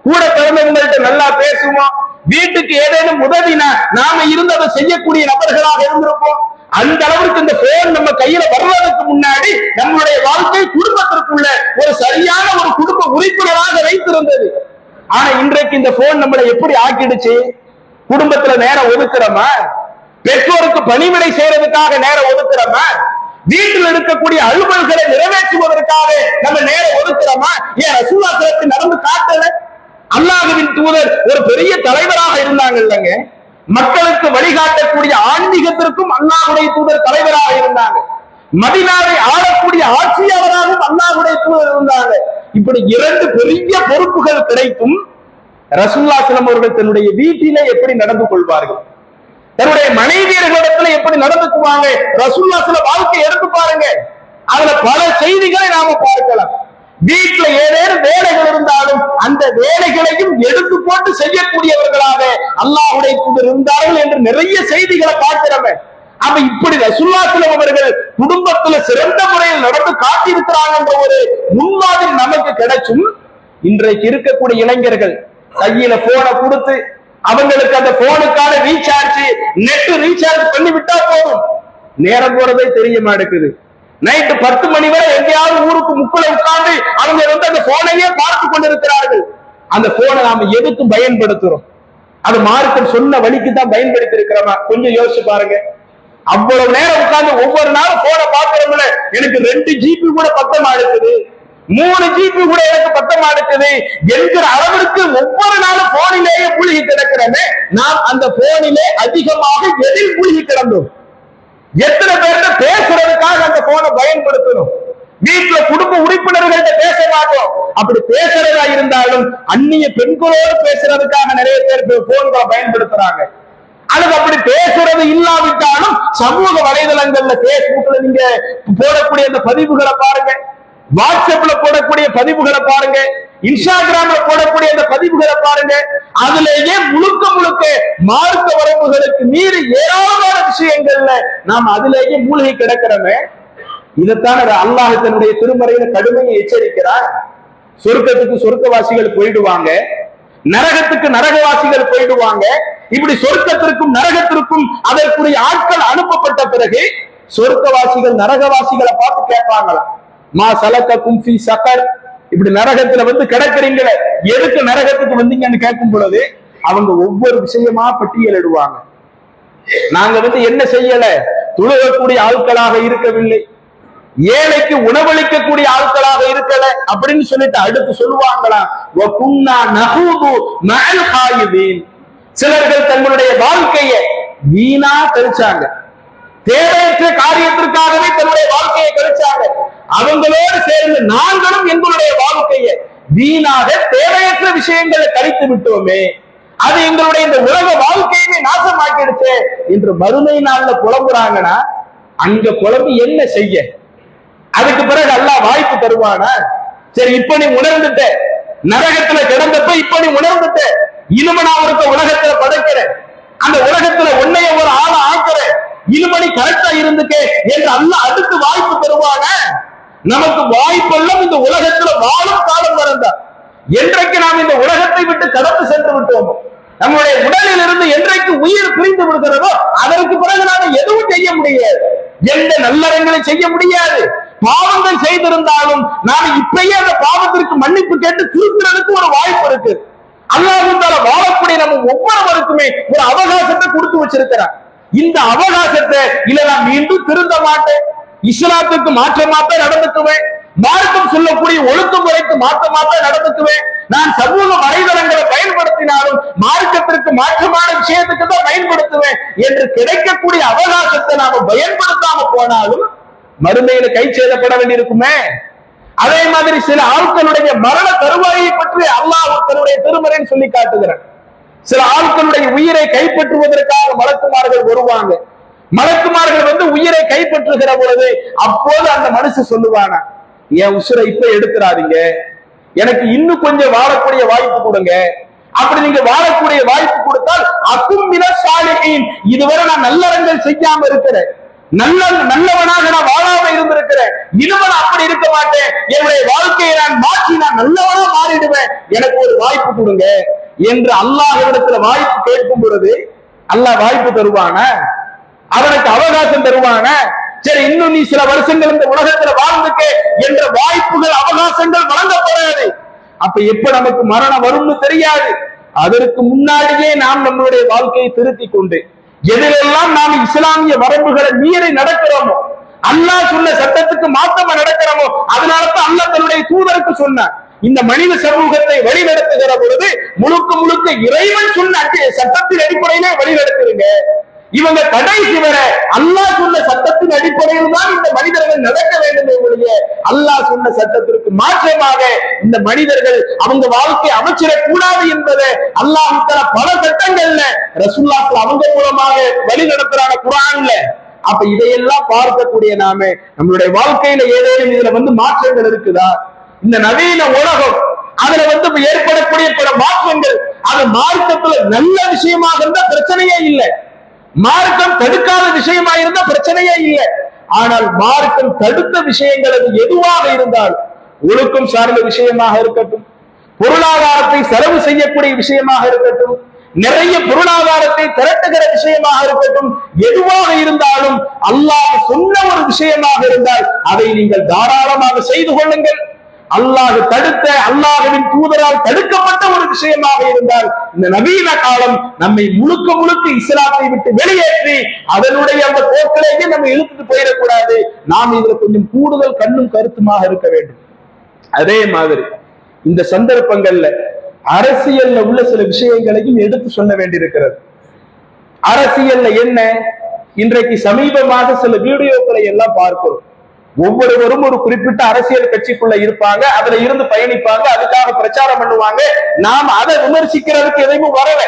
கூட பிறந்தவங்கள்ட்ட நல்லா பேசுவோம். வீட்டுக்கு ஏதேனும் உதவினா நாம இருந்ததை செய்யக்கூடிய நபர்களாக இருந்திருப்போம். அந்த அளவுக்கு இந்த போன் நம்ம கையில வர்றதுக்கு முன்னாடி நம்மளுடைய வாழ்க்கை குடும்பத்திற்குள்ள ஒரு சரியான ஒரு குடும்ப உறுப்பினராக வைத்திருந்தது. ஆனா இன்றைக்கு இந்த போன் நம்மளை எப்படி ஆக்கிடுச்சு? குடும்பத்துல நேரம் ஒதுக்குறோமா? பெற்றோருக்கு பணிவிடை செய்யறதுக்காக நேரம் ஒதுக்குறோமா? வீட்டில் இருக்கக்கூடிய அலுவல்களை நிறைவேற்றுவதற்காக நம்ம நேரம் ஒதுக்குறோமா? ஏன் ரசூலுல்லாஹி ஸல்லல்லாஹு அலைஹி வஸல்லம் நடந்து காட்டல? அல்லாஹ்வின் தூதர் ஒரு பெரிய தலைவராக இருந்தாங்க இல்லைங்க, மக்களுக்கு வழிகாட்டக்கூடிய ஆன்மீகத்திற்கும் அல்லாஹ்வுடைய தூதர் தலைவராக இருந்தாங்க. மதீனாவை ஆளக்கூடிய ஆட்சியாளராகவும் அல்லாஹ்வுடைய தூதர் இருந்தாங்க. இப்படி இரண்டு பெரிய பொறுப்புகள் கிடைக்கும் ரசூலுல்லாஹி ஸல்லல்லாஹு அலைஹி வஸல்லம் அவர்கள் தன்னுடைய வீட்டிலே எப்படி நடந்து கொள்வார்கள், தன்னுடைய மனைவியர்களிடத்துல எப்படி நடந்துக்குவாங்க, ரசூலுல்லாஹி ஸல்லல்லாஹு அலைஹி வஸல்லம் வாழ்க்கை எடுத்து பாருங்க. அதுல பல செய்திகளை நாம பார்க்கலாம். வீட்டுல ஏதேனும் வேலைகள் இருந்தாலும் அந்த வேலைகளையும் எடுத்து போட்டு செய்யக்கூடியவர்களாக அல்லாஹ்வுடைய தூதர் இருந்தார்கள் என்று நிறைய செய்திகளை பார்க்கிறோமே. அப்ப இப்படி ரசூலுல்லாஹி ஸல்லல்லாஹு அலைஹி வஸல்லம் அவர்கள் குடும்பத்துல சிறந்த முறையில் நடந்து காட்டியிருக்கிறாங்க என்ற ஒரு முன்மாதிரி நமக்கு கிடைச்சும், இன்றைக்கு இருக்கக்கூடிய இளைஞர்கள் கையில போனை கொடுத்து அவங்களுக்கு அந்த போனுக்கான ரீசார்ஜ், நெட் ரீசார்ஜ் பண்ணி விட்டா போதும், நேரம் போறதே தெரிய மாட்டேங்குது. நைட்டு 10 மணி வரை எங்கேயாவது ஊருக்கு முக்குல உட்கார்ந்து அவங்க வந்து அந்த போனையே பார்த்து கொண்டிருக்கிறார்கள். அந்த போனை நாம எதுக்கு பயன்படுத்துறோம்? அது மார்க்கம் சொன்ன வழிக்கு தான் பயன்படுத்தி இருக்கிறோமா? கொஞ்சம் யோசிச்சு பாருங்க. அவ்வளவு நேரம் உட்கார்ந்து ஒவ்வொரு நாளும் போனை பார்க்கிறோம்ல, எனக்கு 2 ஜிபி கூட பத்தமா இருக்குது, 3 ஜிபி கூட எனக்கு பத்தமா இருக்குது என்கிற அளவிற்கு ஒவ்வொரு நாளும் போனிலேயே மூழ்கி கிடக்கிறோமே, நாம் அந்த போனிலே அதிகமாக எதில் மூழ்கி கிடந்தோம்? எத்தனை பேர்கிட்ட பேசுறதுக்காக அந்த போனை பயன்படுத்தணும்? வீட்டுல குடும்ப உறுப்பினர்கள்ட்ட பேச மாட்டோம். அப்படி பேசுறதா இருந்தாலும் அந்நிய பெண்களோடு பேசுறதுக்காக நிறைய பேர் போன்களை பயன்படுத்துறாங்க. அல்லது அப்படி பேசுறது இல்லாவிட்டாலும் சமூக வலைதளங்கள்ல, பேஸ்புக்ல நீங்க போடக்கூடிய அந்த பதிவுகளை பாருங்க, வாட்ஸ்அப்ல போடக்கூடிய பதிவுகளை பாருங்க, இன்ஸ்டாகிராம்ல போடக்கூடிய அந்த பதிவுகளை பாருங்க. அதுலேயே முழுக்க முழுக்க மார்க்க வரம்புகளுக்கு மீறி ஏராளமான விஷயங்கள்ல நாம் அதிலேயே மூழ்கி கிடக்கிறோமே. இதைத்தான் அல்லாஹ் தன்னுடைய திருமறையில கடுமையை எச்சரிக்கிறார். சொர்க்கத்துக்கு சொர்க்கவாசிகள் போயிடுவாங்க, நரகத்துக்கு நரகவாசிகள் போயிடுவாங்க. இப்படி சொர்க்கத்திற்கும் நரகத்திற்கும் அதற்குரிய ஆட்கள் அனுப்பப்பட்ட பிறகு சொர்க்கவாசிகள் நரகவாசிகளை பார்த்து கேட்பாங்களா, மா சலக்கக்கும் ஃபீ ஸகர், இப்படி நரகத்துல வந்து கிடக்குறீங்களே, எதுக்கு நரகத்துக்கு வந்தீங்கன்னு கேட்கும் பொழுது அவங்க ஒவ்வொரு விஷயமா பட்டியலிடுவாங்க. நாங்க என்ன செய்யல, தொழுகக்கூடிய ஆட்களாக இருக்கவில்லை, ஏழைக்கு உணவளிக்கக்கூடிய ஆட்களாக இருக்கல அப்படின்னு சொல்லிட்டு அடுத்து சொல்லுவாங்களாம், சிலர்கள் தங்களுடைய வாழ்க்கையை வீணா கழிச்சாங்க, தேவையற்ற காரியத்திற்காகவே தன்னுடைய வாழ்க்கையை கழிச்சாங்க. அவங்களோடு சேர்ந்து நாங்களும் எங்களுடைய வாழ்க்கையை வீணாக தேவையற்ற விஷயங்களை கழித்து விட்டோமே, அது எங்களுடைய இந்த உலக வாழ்க்கையை நாசமாக்கிடுச்சு என்று மறுமை நாள்ல புலம்புறாங்கன்னா அங்க புலம்பு என்ன செய்ய? அதுக்கு பிறகு அல்லாஹ் வாய்ப்பு தருவானா? சரி, இப்ப நீ உணர்ந்துட்ட, நரகத்துல கிடந்தப்ப இப்ப நீ உணர்ந்துட்ட, இனிமே நான் ஒரு உலகத்துல படைக்கிறேன், அந்த உலகத்துல உன்னைய ஒரு ஆளை ஆக்குறேன், இனிமே நீ கரெக்டா இருந்துக்க என்று அல்லாஹ் அடுத்து வாய்ப்பு தருவான? நமக்கு வாய்ப்பெல்லாம் இந்த உலகத்துல வாழும் காலம் வரந்தான். என்றைக்கு நாம் இந்த உலகத்தை விட்டு கடந்து சென்று விட்டோமோ, நம்முடைய உடலில் இருந்து என்றைக்கு உயிர் பிரிந்து விடுகிறதோ அதற்கு பிறகு நாம எதுவும் செய்ய முடியாது, எந்த நல்லறங்களை செய்ய முடியாது. பாவங்கள் செய்திருந்தாலும் நாம் இப்பயே அந்த பாவத்திற்கு மன்னிப்பு கேட்டு திருத்துறதுக்கு ஒரு வாய்ப்பு இருக்கு. அல்லாஹ் வாழக்கூடிய நம்ம ஒவ்வொருவருக்குமே ஒரு அவகாசத்தை கொடுத்து வச்சிருக்கிறார். இந்த அவகாசத்தை இல்ல நான் மீண்டும் திருந்த மாட்டேன், இஸ்லாத்துக்கு மாற்றமாத்தான் நடந்துக்குவேன், மார்க்கம் சொல்லக்கூடிய ஒழுங்குமுறைக்கு மாற்றமாத்தான் நடந்துக்குவேன், நான் சமூக வலைதளங்களை பயன்படுத்தினாலும் மார்க்கத்திற்கு மாற்றமான விஷயத்துக்கு தான் பயன்படுத்துவேன் என்று கிடைக்கக்கூடிய அவகாசத்தை நாம பயன்படுத்தாம போனாலும் மறுமையில கை செய்தப்பட வேண்டியிருக்குமே. அதே மாதிரி சில ஆட்களுடைய மரண தருவாயை பற்றி அல்லாஹ் தன்னுடைய திருமறைன்னு சொல்லி காட்டுகிறார். சில ஆட்களுடைய உயிரை கைப்பற்றுவதற்காக மலக்குமார்கள் வருவாங்க. மலக்குமார்கள் உயிரை கைப்பற்றுகிற பொழுது அப்போது அந்த மனுஷன் சொல்லுவானா, என் உசுரை இப்ப எடுத்துறாதீங்க, எனக்கு இன்னும் கொஞ்சம் வாழக்கூடிய வாய்ப்பு கொடுங்க. அப்படி நீங்க வாழக்கூடிய வாய்ப்பு கொடுத்தால் அக்கும் மின சாலிஹீன், இதுவரை நான் நல்லறங்கள் செய்யாம இருக்கிறேன், நல்லவனாக நான் வாழாம இருந்திருக்கிறேன், இனிமே அப்படி இருக்க மாட்டேன், என்னுடைய வாழ்க்கையை நான் மாற்றி நான் நல்லவனா மாறிடுவேன், எனக்கு ஒரு வாய்ப்பு கொடுங்க என்று அல்லாஹ்விடத்துல வாய்ப்பு கேட்கும் பொழுது அல்லாஹ் வாய்ப்பு தருவான? அவனுக்கு அவகாசம் தருவான? சரி, இன்னும் நீ சில வருஷங்கள் இந்த உலகத்துல வாழ்ந்துக்க என்ற வாய்ப்புகள் அவகாசங்கள் வழங்கப்படாது. அப்ப எப்ப நமக்கு மரணம் வரும்னு தெரியாது. அதற்கு முன்னாடியே நாம் நம்மளுடைய வாழ்க்கையை திருத்திக் கொண்டு எதிலெல்லாம் நாம் இஸ்லாமிய வரம்புகளை மீறி நடக்கிறோமோ, அல்லாஹ் சொன்ன சட்டத்துக்கு மாற்றமா நடக்கிறோமோ, அதனாலதான் அல்லாஹ் தன்னுடைய தூதருக்கு சொன்னார், இந்த மனித சமூகத்தை வழிநடத்துகிற பொழுது முழுக்க முழுக்க இறைவன் சொன்ன சட்டத்தின் அடிப்படையிலே வழிநடத்துவீங்க. இவங்க கடைசி வரை அல்லாஹ் சொன்ன சட்டத்தின் அடிப்படையில் தான் இந்த மனிதர்கள் நடக்க வேண்டும் ஒழிய அல்லாஹ் சொன்ன சட்டத்திற்கு மாற்றமாக இந்த மனிதர்கள் அவங்க வாழ்க்கை அமைச்சிடக் கூடாது என்பதை அல்லாஹ் பல சட்டங்கள்ல ரசூலுல்லாஹ் அவங்க மூலமாக வழி நடத்துறாங்க குர்ஆன்ல. அப்ப இதையெல்லாம் பார்க்கக்கூடிய நாம நம்மளுடைய வாழ்க்கையில ஏதேனும் இதுல மாற்றங்கள் இருக்குதா? இந்த நவீன உலகம் அதுல ஏற்படக்கூடிய பல மாற்றங்கள் அது மார்க்கத்துல நல்ல விஷயமாக இருந்தா பிரச்சனையே இல்லை, மார்க்கம் தடுக்காத விஷயமா இருந்தா பிரச்சனையே இல்லை. ஆனால் மார்க்கம் தடுத்த விஷயங்கள் அது எதுவாக இருந்தால், ஒழுக்கம் சார்ந்த விஷயமாக இருக்கட்டும், பொருளாதாரத்தை செலவு செய்யக்கூடிய விஷயமாக இருக்கட்டும், நிறைய பொருளாதாரத்தை திரட்டுகிற விஷயமாக இருக்கட்டும், எதுவாக இருந்தாலும் அல்லாஹ் சொன்ன ஒரு விஷயமாக இருந்தால் அதை நீங்கள் தாராளமாக செய்து கொள்ளுங்கள். அல்லாஹ் தடுத்த, அல்லாஹ்வின் தூதரால் தடுக்கப்பட்ட ஒரு விஷயமாக இருந்தால் இந்த நவீன காலம் நம்மை முழுக்க முழுக்க இஸ்லாத்தை விட்டு வெளியேற்றி அதனுடைய அந்த போக்கிலேயே நம்ம இழுத்துட்டு போயிடக்கூடாது. நாம் இதுல கொஞ்சம் கூடுதல் கண்ணும் கருத்துமாக இருக்க வேண்டும். அதே மாதிரி இந்த சந்தர்ப்பங்கள்ல அரசியல்ல உள்ள சில விஷயங்களையும் எடுத்து சொல்ல வேண்டியிருக்கிறது. அரசியல்ல என்ன, இன்றைக்கு சமீபமாக சில வீடியோக்களை எல்லாம் பார்க்கிறோம். ஒவ்வொருவரும் ஒரு குறிப்பிட்ட அரசியல் கட்சிக்குள்ள இருப்பாங்க, அதுல இருந்து பயணிப்பாங்க, அதுக்காக பிரச்சாரம் பண்ணுவாங்க. நாம் அதை விமர்சிக்கிறதுக்கு எதையும் வரல.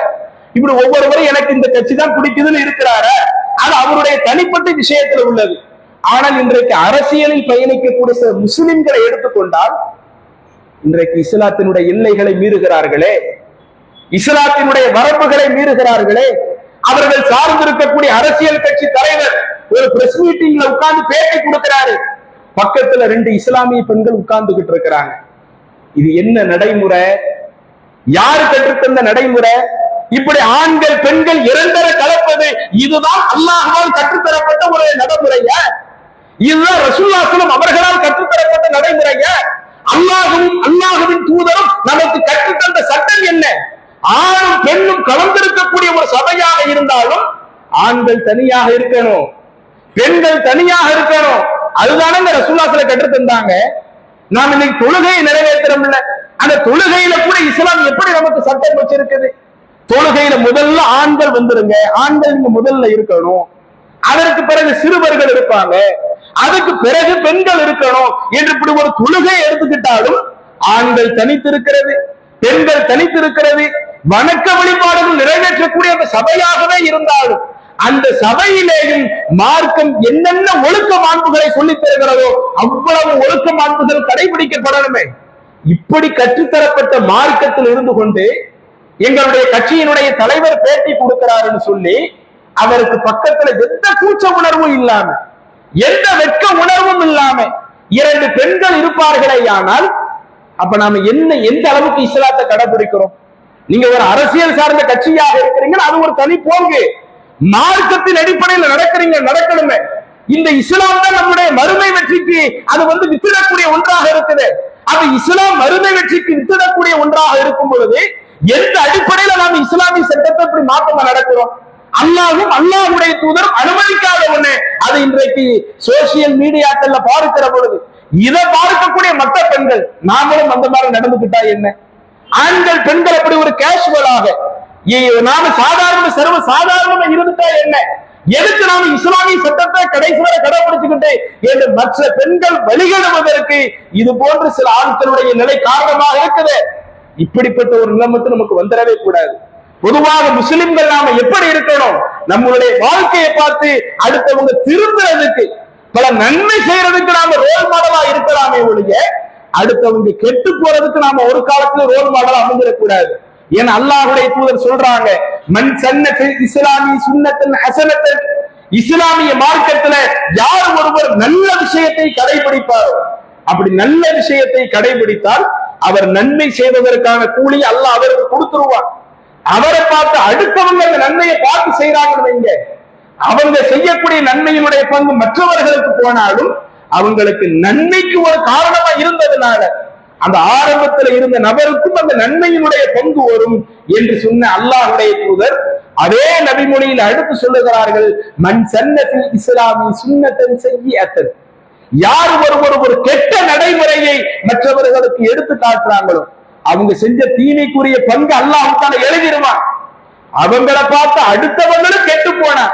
இப்படி ஒவ்வொருவரும் எனக்கு இந்த கட்சி தான் பிடிக்குதுன்னு இருக்கிறாரு, அது அவருடைய தனிப்பட்ட விஷயத்துல உள்ளது. ஆனால் இன்றைக்கு அரசியலில் பயணிக்கக்கூடிய சில முஸ்லிம்களை எடுத்துக்கொண்டால் இன்றைக்கு இஸ்லாத்தினுடைய எல்லைகளை மீறுகிறார்களே, இஸ்லாத்தினுடைய வரம்புகளை மீறுகிறார்களே. அவர்கள் சார்ந்திருக்கக்கூடிய அரசியல் கட்சி தலைவர் ஒரு பிரஸ் மீட்டிங்ல உட்கார்ந்து பேட்டி கொடுக்கிறாரு, பக்கத்துல 2 இஸ்லாமிய பெண்கள் உட்கார்ந்துகிட்டு இருக்கிறாங்க. இது என்ன நடைமுறை? யாரு கற்றுத்தந்த நடைமுறை? இப்படி ஆண்கள் பெண்கள் இரண்டரை கலப்பது இதுதான் அல்லாஹ்வால் கற்றுத்தரப்பட்ட ஒரு நடைமுறைய? இதுதான் ரசூலுல்லாஹி ஸல்லல்லாஹு அலைஹி வஸல்லம் அவர்களால் கற்றுத்தரப்பட்ட நடைமுறைய? அல்லாஹ்வின் தூதரும் நமக்கு கற்றுத்தந்த சட்டம் என்ன? ஆணும் பெண்ணும் கலந்திருக்கக்கூடிய ஒரு சபையாக இருந்தாலும் ஆண்கள் தனியாக இருக்கணும், பெண்கள் தனியாக இருக்கணும். அதுதானே இந்த ரசூலுல்லாஹி கற்று தந்தாங்க. நாம் இன்னைக்கு தொழுகையை நிறைவேற்றுறோம்ல, அந்த தொழுகையில கூட இஸ்லாம் எப்படி நமக்கு சட்டம் வச்சிருக்குது? தொழுகையில முதல்ல ஆண்கள் வந்துருங்க, ஆண்கள் இங்க முதல்ல இருக்கணும், அதற்கு பிறகு சிறுவர்கள் இருப்பாங்க, அதுக்கு பிறகு பெண்கள் இருக்கணும் என்று இப்படி ஒரு தொழுகை எடுத்துக்கிட்டாலும் ஆண்கள் தனித்திருக்கிறது, பெண்கள் தனித்திருக்கிறது. வணக்க வழிபாடுகள் நிறைவேற்றக்கூடிய அந்த சபையாகவே இருந்தாலும் அந்த சபையிலேயும் மார்க்கம் என்னென்ன ஒழுக்க மாண்புகளை சொல்லித் தருகிறதோ அவ்வளவு ஒழுக்க மாண்புகள் கடைபிடிக்கப்படணுமே. இப்படி கற்றுத்தரப்பட்ட மார்க்கத்தில் இருந்து கொண்டு எங்களுடைய கட்சியினுடைய தலைவர் பேட்டி கொடுக்கிறாருன்னு சொல்லி அவருக்கு பக்கத்துல எந்த கூச்ச உணர்வும் இல்லாம, எந்த வெட்க உணர்வும் இல்லாம 2 பெண்கள் இருப்பார்களே, ஆனால் அப்ப நாம எந்த அளவுக்கு இஸ்லாத்தை கடைபிடிக்கிறோம்? நீங்க ஒரு அரசியல் சார்ந்த கட்சியாக இருக்கிறீங்க, அது ஒரு தனி போங்கு. மார்க்கத்தின் அடிப்படையில் நடக்கணுமே. இந்த இஸ்லாம் தான் நம்முடைய மறுமை வெற்றிக்கு அது வித்திடக்கூடிய ஒன்றாக இருக்குது. அது இஸ்லாம் மறுமை வெற்றிக்கு வித்திடக்கூடிய ஒன்றாக இருக்கும் பொழுது எந்த அடிப்படையில நாம் இஸ்லாமிய சட்டத்தை இப்படி மாற்றமா நடக்கிறோம்? அல்லாஹ்வும் அல்லாஹ்வுடைய தூதரும் அனுமதிக்காத ஒண்ணு. அது இன்றைக்கு சோசியல் மீடியாக்கள்ல பார்க்கிற பொழுது இதை பார்க்கக்கூடிய மற்ற பெண்கள் நாமளும் அந்த மாதிரி நடந்துகிட்டா என்ன? ஆண்கள் பெண்கள் அப்படி ஒரு கேஷுவலாக நாம சர்வ சாதாரணமா இருந்துட்டா என்ன? எதுக்கு நாம இஸ்லாமிய சட்டத்தை கடைசி வரை கடைபிடிச்சுக்கிட்டு என்று மற்ற பெண்கள் வழிகெடுவதற்கு இது போன்ற சில ஆட்களுடைய நிலை காரணமாக இருக்குது. இப்படிப்பட்ட ஒரு நிலைமத்து நமக்கு வந்துடவே கூடாது. பொதுவாக முஸ்லிம்கள் நாம எப்படி இருக்கணும்? நம்மளுடைய வாழ்க்கையை பார்த்து அடுத்தவங்க திரும்புறதுக்கு, பல நன்மை செய்யறதுக்கு நாம ரோல் மாடலா இருக்கலாமே ஒழிய அடுத்தவங்க கெட்டு போறதுக்கு நாம ஒரு காலத்துல ரோல் மாடலா அமைஞ்சிடக்கூடாது. ஏன்னா அல்லாஹ்வுடைய தூதர் சொல்றாங்க, மன் சன்ன ஃபில் இஸ்லாமி சுன்னத்தன் ஹஸனத்தன், இஸ்லாமிய மார்க்கத்துல யார் ஒருவர் நல்ல விஷயத்தை கடைபிடிப்பாரோ, அப்படி நல்ல விஷயத்தை கடைபிடித்தால் அவர் நன்மை செய்வதற்கான கூலி அல்லாஹ் அவருக்கு கொடுத்துருவார். அவரை பார்த்து அடுத்தவங்க அந்த நன்மையை பார்த்து செய்யறாங்கன்னு வைங்க, அவங்க செய்யக்கூடிய நன்மையினுடைய பங்கு மற்றவர்களுக்கு போனாலும் அவங்களுக்கு நன்மைக்கு ஒரு காரணமா இருந்ததுனால அந்த ஆரம்பத்தில் இருந்த நபருக்கும் அந்த நன்மையினுடைய பங்கு வரும் என்று சொன்ன அல்லாஹ்வுடைய தூதர் அதே நபிமொழியில் அடுத்து சொல்லுகிறார்கள், மன் சன்ன ஃபில் இஸ்லாமி சுன்னத்தன் ஸய்யிஅத்தன், யார் ஒரு கெட்ட நடைமுறையை மற்றவர்களுக்கு எடுத்து காட்டுறாங்களோ அவங்க செஞ்ச தீமைக்குரிய பங்கு அல்லாஹ்வுத்தால எழுதிடுவான். அவங்களை பார்த்து அடுத்தவங்களும் கெட்டு போனா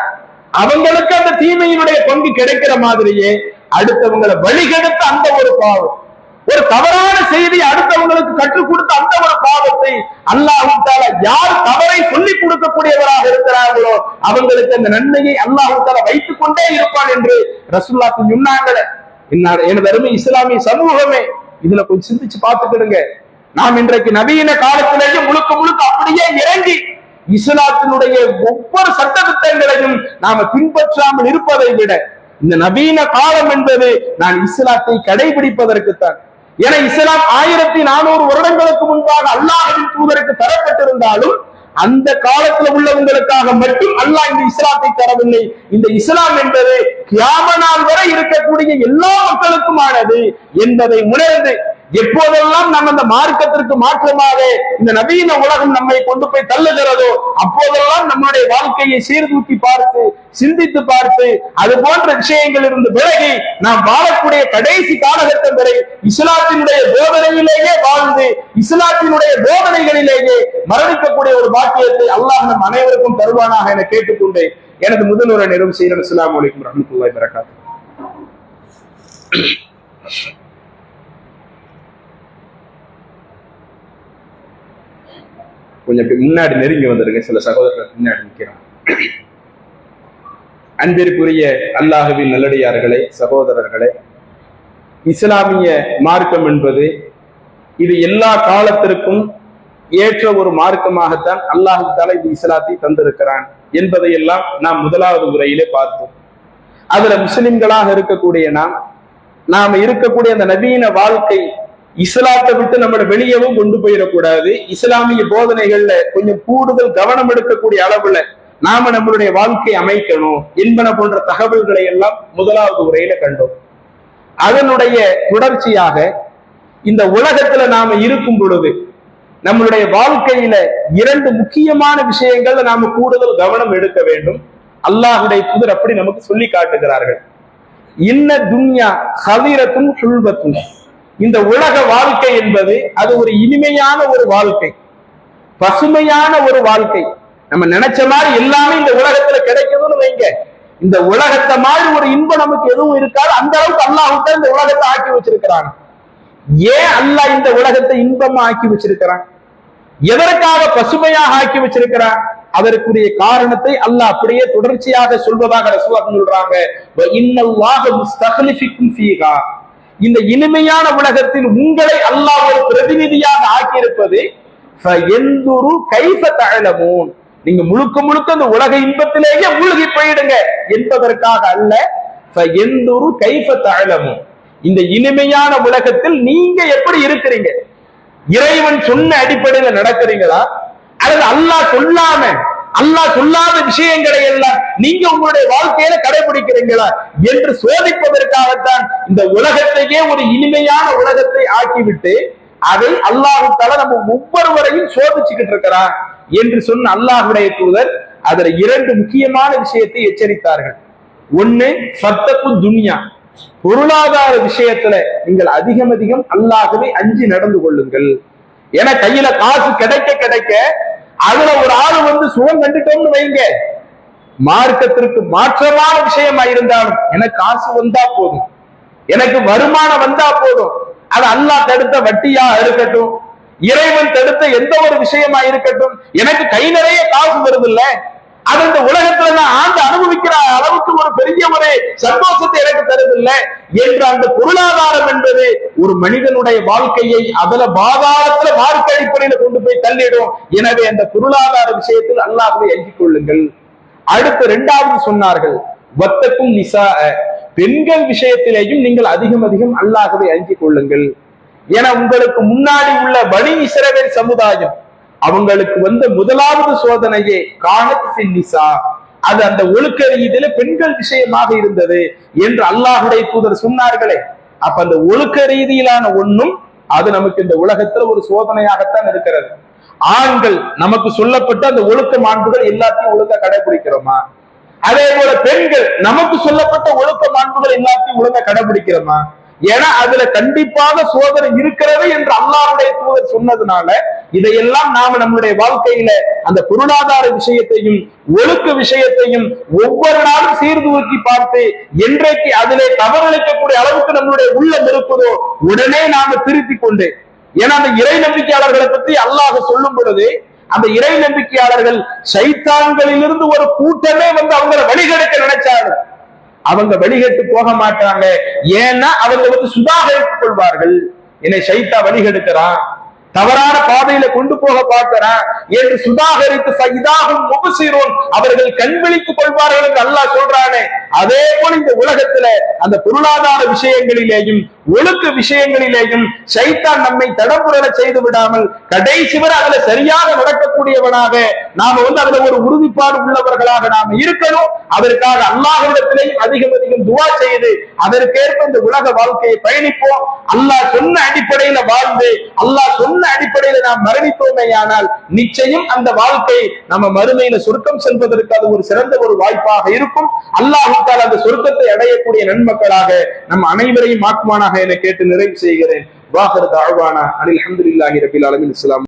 அவங்களுக்கு அந்த தீமையினுடைய பங்கு கிடைக்கிற மாதிரியே அடுத்தவங்களை வழிகெடுத்த அந்த ஒரு பாவம், ஒரு தவறான செய்தி அடுத்தவங்களுக்கு கற்றுக் கொடுத்த அந்த ஒரு பாவத்தை அல்லாஹ்வுத்தால யார் தவறை சொல்லிக் கொடுக்கக்கூடியவராக இருக்கிறார்களோ அவங்களுக்கு அந்த நன்மையை அல்லாஹ்வுத்தால வைத்துக் கொண்டே இருப்பான் என்று ரசூலுல்லாஹ் சொன்னாங்களே. எனது அருமை இஸ்லாமிய சமூகமே, இதுல கொஞ்சம் சிந்திச்சு பார்த்துக்கிடுங்க. நாம் இன்றைக்கு நவீன காலத்திலேயே முழுக்க அப்படியே இறங்கி இஸ்லாத்தினுடைய ஒவ்வொரு சட்ட திட்டங்களையும் நாம பின்பற்றாமல் இருப்பதை விட இந்த நவீன காலம் என்பது நான் இஸ்லாத்தை கடைபிடிப்பதற்குத்தான். ஏன்னா இஸ்லாம் 1400 வருடங்களுக்கு முன்பாக அல்லாஹ்வின் தூதருக்கு தரப்பட்டிருந்தாலும் அந்த காலத்துல உள்ளவங்களுக்காக மட்டும் அல்லாஹ் இந்த இஸ்லாத்தை தரவில்லை. இந்த இஸ்லாம் என்பது கியாம நாள் வரை இருக்கக்கூடிய எல்லா மக்களுக்குமானது என்பதை உணர்ந்து எப்போதெல்லாம் நம்ம அந்த மார்க்கத்திற்கு மாற்றமாக இந்த நவீன உலகம் நம்மை கொண்டு போய் தள்ளுகிறதோ அப்போதெல்லாம் நம்முடைய வாழ்க்கையை சீர்தூக்கி பார்த்து சிந்தித்து பார்த்து அது போன்ற விஷயங்கள் இருந்து விலகி நாம் வாழக்கூடிய கடைசி காலகட்டம் வரை இஸ்லாத்தினுடைய போதனையிலேயே வாழ்ந்து இஸ்லாத்தினுடைய போதனைகளிலேயே மரணிக்கக்கூடிய ஒரு பாக்கியத்தை அல்லாஹ் நம் அனைவருக்கும் தருவானாக என கேட்டுக்கொண்டு எனது முதல் உரை நிறைவு செய்கிறேன். அஸ்ஸலாமு அலைக்கும் வரஹ்மத்துல்லாஹி வபரகாத்துஹு. கொஞ்சம் முன்னாடி நெருங்கி வந்துருங்க, சில சகோதரர்கள் முன்னாடி நிற்கிறாங்க. அன்பிற்குரிய அல்லாஹ்வின் நல்லடியார்களே, சகோதரர்களே, இஸ்லாமிய மார்க்கம் என்பது இது எல்லா காலத்திற்கும் ஏற்ற ஒரு மார்க்கமாகத்தான் அல்லாஹ் தஆலா இந்த இஸ்லாத்தை தந்திருக்கிறான் என்பதையெல்லாம் நாம் முதலாவது உரையிலே பார்த்தோம். அதுல முஸ்லிம்களாக இருக்கக்கூடிய நாம இருக்கக்கூடிய அந்த நவீன வாழ்க்கை இஸ்லாத்தை விட்டு நம்மளை வெளியவும் கொண்டு போயிடக்கூடாது. இஸ்லாமிய போதனைகள்ல கொஞ்சம் கூடுதல் கவனம் எடுக்கக்கூடிய அளவுல நாம நம்மளுடைய வாழ்க்கை அமைக்கணும் என்பன போன்ற தகவல்களை எல்லாம் முதலாவது உரையில கண்டோம். அதனுடைய தொடர்ச்சியாக இந்த உலகத்துல நாம இருக்கும் பொழுது நம்மளுடைய வாழ்க்கையில 2 முக்கியமான விஷயங்கள்ல நாம கூடுதல் கவனம் எடுக்க வேண்டும். அல்லாஹுடைய தூதர் அப்படி நமக்கு சொல்லி காட்டுகிறார்கள். இன்ன துன்யா ஹதிரத்தும் சுல்பத்தும், இந்த உலக வாழ்க்கை என்பது அது ஒரு இனிமையான ஒரு வாழ்க்கை, பசுமையான ஒரு வாழ்க்கை. நம்ம நினைச்ச மாதிரி எல்லாமே இந்த உலகத்துல கிடைக்குதுன்னு வைங்க, இந்த உலகத்தை மாதிரி ஒரு இன்பம் நமக்கு எதுவும் இருக்காது. அந்த அளவுக்கு அல்லாஹ் இந்த உலகத்தை ஆக்கி வச்சிருக்கிறான். ஏன் அல்லாஹ் இந்த உலகத்தை இன்பமா ஆக்கி வச்சிருக்கிறான்? எதற்காக பசுமையாக ஆக்கி வச்சிருக்கிறான்? அதற்குரிய காரணத்தை அல்லாஹ் அப்படியே தொடர்ச்சியாக சொல்வதாக ரசூலுல்லாஹ் சொல்றாங்க. இன்னல்லாஹ முஸ்தக்லிஃபிக்கும் ஃபீஹா, இந்த இனிமையான உலகத்தில் உங்களை அல்லாஹ் ஒரு பிரதிநிதியாக ஆக்கியிருப்பது ஃபயன்துரு கைஃப தஅலமூன், நீங்க முழுக்க முழுக்க அந்த உலக இன்பத்திலேயே மூழ்கி போயிடுங்க என்பதற்காக அல்ல. ஃபயன்துரு கைஃப தஅலமூன், இந்த இனிமையான உலகத்தில் நீங்க எப்படி இருக்கிறீங்க? இறைவன் சொன்ன அடிப்படையில நடக்கிறீங்களா, அல்லது அல்லாஹ் சொல்லாத விஷயங்களை எல்லாம் நீங்க உங்களுடைய வாழ்க்கையில கடைபிடிக்கிறீங்களா என்று சோதிப்பதற்காகத்தான் இந்த உலகத்தையே ஒரு இனிமையான உலகத்தை ஆக்கிவிட்டு அதை அல்லாஹ் தஆலா நம்ம ஒவ்வொருவரையும் சோதிச்சுக்கிட்டு இருக்கிறான் என்று சொன்ன அல்லாஹ்வுடைய தூதர் அதுல இரண்டு முக்கியமான விஷயத்தை எச்சரித்தார்கள். ஒண்ணு ஃபத்தகு துன்யா, பொருளாதார விஷயத்துல நீங்கள் அதிகம் அல்லாஹ்வை அஞ்சி நடந்து கொள்ளுங்கள். ஏன்னா கையில காசு கிடைக்க கிடைக்க அதுல ஒரு ஆளு வந்து சுகம் கண்டுட்டோம்னு வைங்க, மார்க்கத்திற்கு மாற்றமான விஷயமா இருந்தாலும் எனக்கு காசு வந்தா போதும், எனக்கு வருமானம் வந்தா போதும், அது அல்லாஹ் தடுத்த வட்டியா இருக்கட்டும், இறைவன் தடுத்த எந்த ஒரு விஷயமா இருக்கட்டும், எனக்கு கை நிறைய காசு வருது இல்ல, அது இந்த உலகத்துல நான் ஆண்டு அனுபவிக்கிற அளவுக்கு ஒரு பெரிய ஒரு சந்தோஷத்தை எனக்கு தருதில்லை என்ற அந்த பொருளாதாரம் என்பது ஒரு மனிதனுடைய வாழ்க்கையை அதுல பாதாளத்துல மார்க்க அடிப்படையில கொண்டு போய் தள்ளிடும். எனவே அந்த பொருளாதார விஷயத்தில் அல்லாஹ்வை அஞ்சிக் கொள்ளுங்கள். அடுத்து இரண்டாவது சொன்னார்கள் வத்தக்கும் நிசா, பெண்கள் விஷயத்திலேயும் நீங்கள் அதிகம் அல்லாஹ்வை அஞ்சிக் கொள்ளுங்கள். என உங்களுக்கு முன்னாடி உள்ள பனி இஸ்ரவேல் சமுதாயம் அவங்களுக்கு வந்த முதலாவது சோதனையே கானத் ஃபின் நிசா, அது அந்த ஒழுக்க ரீதியில பெண்கள் விஷயமாக இருந்தது என்று அல்லாஹ்வுடைய தூதர் சொன்னார்களே. அப்ப அந்த ஒழுக்க ரீதியிலான ஒண்ணும் அது நமக்கு இந்த உலகத்துல ஒரு சோதனையாகத்தான் இருக்கிறது. ஆண்கள் நமக்கு சொல்லப்பட்ட அந்த ஒழுக்க மாண்புகள் எல்லாத்தையும் ஒழுங்கா கடைபிடிக்கிறோமா? அதே போல பெண்கள் நமக்கு சொல்லப்பட்ட ஒழுக்க மாண்புகள் எல்லாத்தையும் ஒழுங்கா கடைபிடிக்கிறோமா? ஏன்னா அதுல கண்டிப்பாக சோதனை இருக்கிறது என்று அல்லாஹ்வுடைய தூதர் சொன்னதுனால இதையெல்லாம் நாம நம்முடைய வாழ்க்கையில அந்த பொருளாதார விஷயத்தையும் ஒழுக்க விஷயத்தையும் ஒவ்வொரு நாளும் சீர்தூக்கி பார்த்து என்றைக்கு அதிலே தவறளிக்கக்கூடிய அளவுக்கு நம்மளுடைய உள்ளம் இருக்குதோ உடனே நாம திருத்திக் கொண்டு, ஏன்னா அந்த இறை நம்பிக்கையாளர்களை பற்றி அல்லாஹ் சொல்லும் பொழுது அந்த இறை நம்பிக்கையாளர்கள் சைத்தான்களிலிருந்து ஒரு கூட்டமே வந்து அவங்களை வழிகெடுக்க நினைச்சாங்க. அவங்க வழிகெட்டு போக மாட்டாங்க. ஏன்னா அவங்க வந்து சுதாகரித்துக் கொள்வார்கள். என்னை சைத்தா வழிகெடுக்கிறான், தவறான பாதையில கொண்டு போக பார்க்கிறான் என்று சுதாகரித்து அவர்கள் கண் விழித்துக் கொள்வார்கள் என்று அல்லாஹ் சொல்றானே. அதே போல இந்த உலகத்துல அந்த பொருளாதார விஷயங்களிலேயும் ஒழுக்க விஷயங்களிலேயும் சைத்தான் நம்மை தடம்புரல செய்து விடாமல் கடைசி வரை அதுல சரியாக நடக்கக்கூடியவனாக நாம வந்து அதுல ஒரு உறுதிப்பாடு உள்ளவர்களாக நாம இருக்கணும். அதற்காக அல்லாஹ்விடத்திலேயும் அதிகம் துஆ செய்து அதற்கேற்ப இந்த உலக வாழ்க்கையை பயணிப்போம். அல்லாஹ் சொன்ன அடிப்படையில வாழ்ந்து அல்லாஹ் சொன்ன அடிப்படையில நாம் மரணித்தோமே ஆனால் நிச்சயம் அந்த வாழ்க்கை நம்ம மறுமையில சொர்க்கம் செல்வதற்கு அது ஒரு சிறந்த ஒரு வாய்ப்பாக இருக்கும். அல்லாஹ் அந்த சொர்க்கத்தை அடையக்கூடிய நன்மக்களாக நம் அனைவரையும் ஆக்குவானாக என கேட்டு நிறைவு செய்கிறேன். வாஹிரு தஅவானா அனில் ஹம்துலில்லாஹி ரப்பில் ஆலமீன். அஸ்ஸலாமு